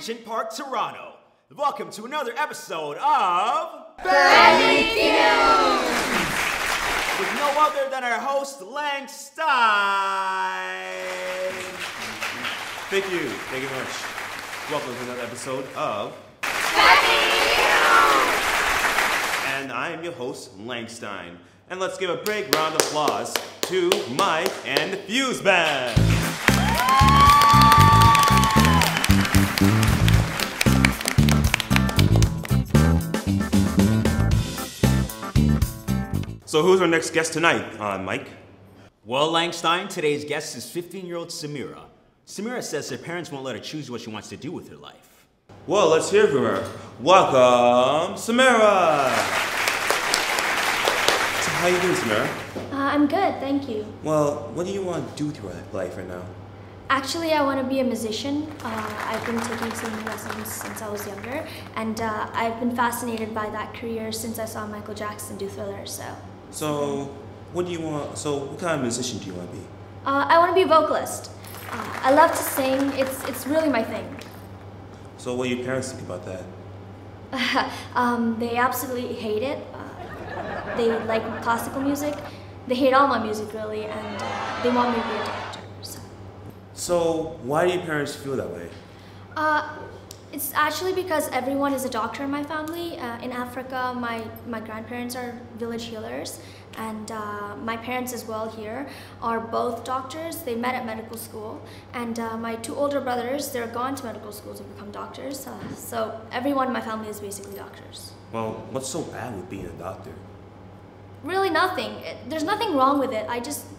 Regent Park, Toronto. Welcome to another episode of Family Fuze! With no other than our host, Langstein. Thank you very much. Welcome to another episode of Family Fuze! And I am your host, Langstein. And let's give a big round of applause to Mike and the Fuze Band. So who's our next guest tonight, Mike? Well, Langstein, today's guest is 15-year-old Samira. Samira says her parents won't let her choose what she wants to do with her life. Well, let's hear from her. Welcome, Samira! So how you doing, Samira? I'm good, thank you. Well, what do you want to do with your life right now? Actually, I want to be a musician. I've been taking singing lessons since I was younger, and I've been fascinated by that career since I saw Michael Jackson do Thriller, So, what do you want? So, what kind of musician do you want to be? I want to be a vocalist. I love to sing. It's really my thing. So, what do your parents think about that? They absolutely hate it. They like classical music. They hate all my music, really, and they want me to be a doctor. So, why do your parents feel that way? It's actually because everyone is a doctor in my family. In Africa, my grandparents are village healers, and my parents as well here are both doctors. They met at medical school, and my two older brothers, they're gone to medical school to become doctors. So everyone in my family is basically doctors. Well, what's so bad with being a doctor? Really nothing. There's nothing wrong with it.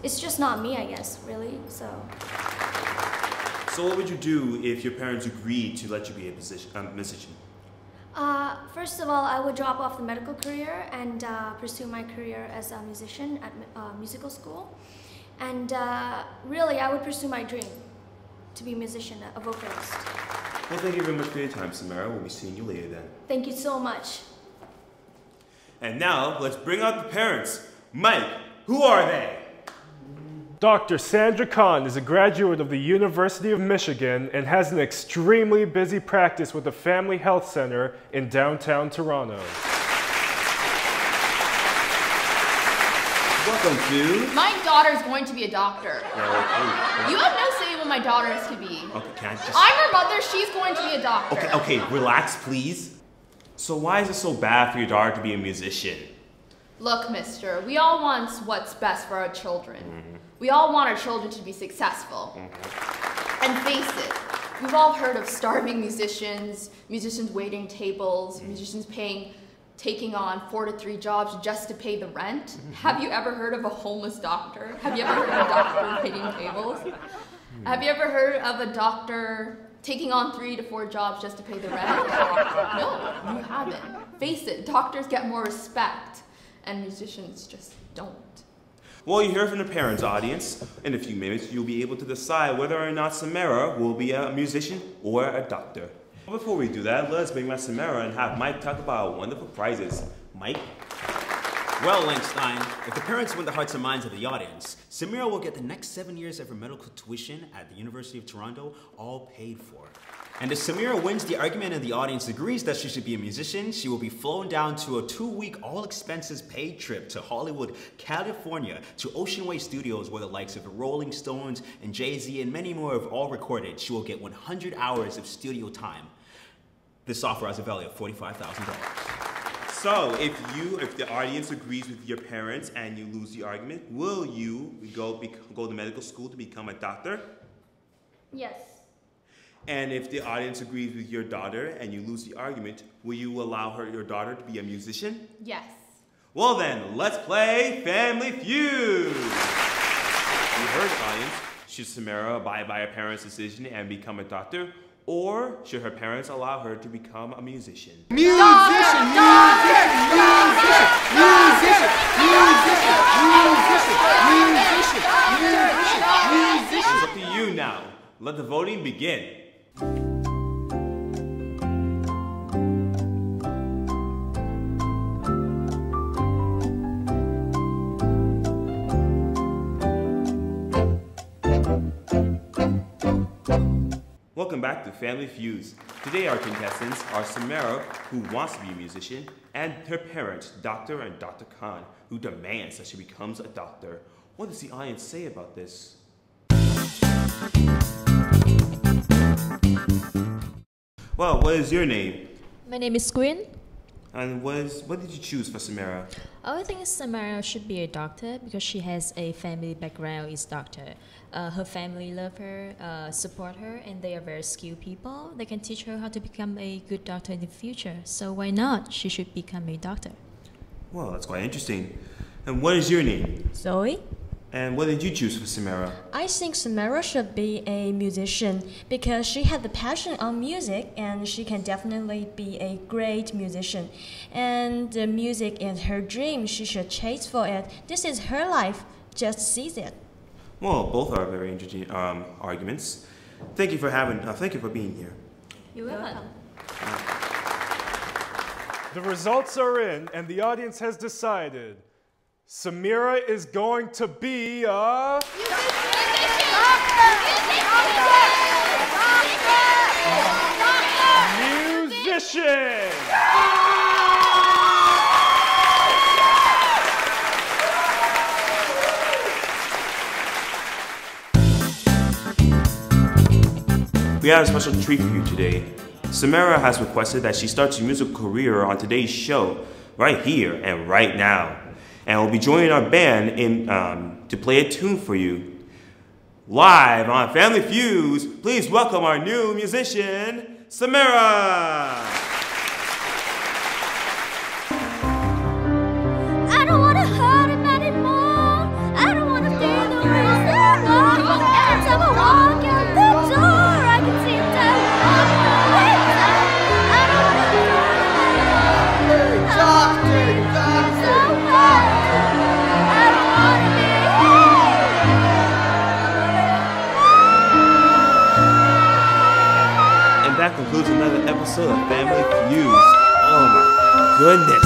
It's just not me, I guess, really, so. So what would you do if your parents agreed to let you be a musician? First of all, I would drop off the medical career and pursue my career as a musician at musical school. And really, I would pursue my dream to be a musician, a vocalist. Well, thank you very much for your time, Samira. We'll be seeing you later then. Thank you so much. And now, let's bring out the parents. Mike, who are they? Dr. Sandra Khan is a graduate of the University of Michigan and has an extremely busy practice with the Family Health Center in downtown Toronto. Welcome to... My daughter's going to be a doctor. You have no say what my daughter is to be. Okay, can I just... I'm her mother, she's going to be a doctor. Okay, relax, please. So why is it so bad for your daughter to be a musician? Look, mister, we all want what's best for our children. We all want our children to be successful. And face it, we've all heard of starving musicians, musicians waiting tables, musicians taking on 4 to 3 jobs just to pay the rent. Have you ever heard of a homeless doctor? Have you ever heard of a doctor waiting tables? Have you ever heard of a doctor taking on 3 to 4 jobs just to pay the rent? No, you haven't. Face it, doctors get more respect, and musicians just don't. Well, you hear from the parents, audience. In a few minutes, you'll be able to decide whether or not Samira will be a musician or a doctor. Before we do that, let's bring back Samira and have Mike talk about our wonderful prizes. Mike? Well, Langstein, if the parents win the hearts and minds of the audience, Samira will get the next 7 years of her medical tuition at the University of Toronto all paid for. And if Samira wins the argument and the audience agrees that she should be a musician, she will be flown down to a 2-week all-expenses-paid trip to Hollywood, California, to Ocean Way Studios, where the likes of the Rolling Stones and Jay-Z and many more have all recorded. She will get 100 hours of studio time. This offer has a value of $45,000. So, if the audience agrees with your parents and you lose the argument, will you go to medical school to become a doctor? Yes. And if the audience agrees with your daughter and you lose the argument, will you allow your daughter to be a musician? Yes. Well then, let's play Family Feud! You heard, audience. Should Samira abide by her parents' decision and become a doctor? Or should her parents allow her to become a musician? Musician! It's up to you now. Let the voting begin. Welcome back to Family Fuze. Today our contestants are Samira, who wants to be a musician, and her parents, Dr. and Dr. Khan, who demands that she becomes a doctor. What does the audience say about this? Well, what is your name? My name is Quinn. And what did you choose for Samira? I think Samira should be a doctor because she has a family background as doctor. Her family love her, support her, and they are very skilled people. They can teach her how to become a good doctor in the future. So why not? She should become a doctor. Well, that's quite interesting. And what is your name? Zoe? And what did you choose for Samira? I think Samira should be a musician because she had the passion on music and she can definitely be a great musician. And the music is her dream. She should chase for it. This is her life. Just seize it. Well, both are very interesting arguments. Thank you for being here. You're welcome. The results are in, and the audience has decided. Samira is going to be a... musician! We have a special treat for you today. Samira has requested that she starts her musical career on today's show, right here and right now. And will be joining our band to play a tune for you. Live on Family Fuze, please welcome our new musician, Samira! I don't want to hurt him anymore. I don't want to be the reason why. Every time I walk out the door, I can see him down away. I don't want to hurt him anymore. So bad. I don't want to be And that concludes another episode of Family Fuze. Oh my goodness.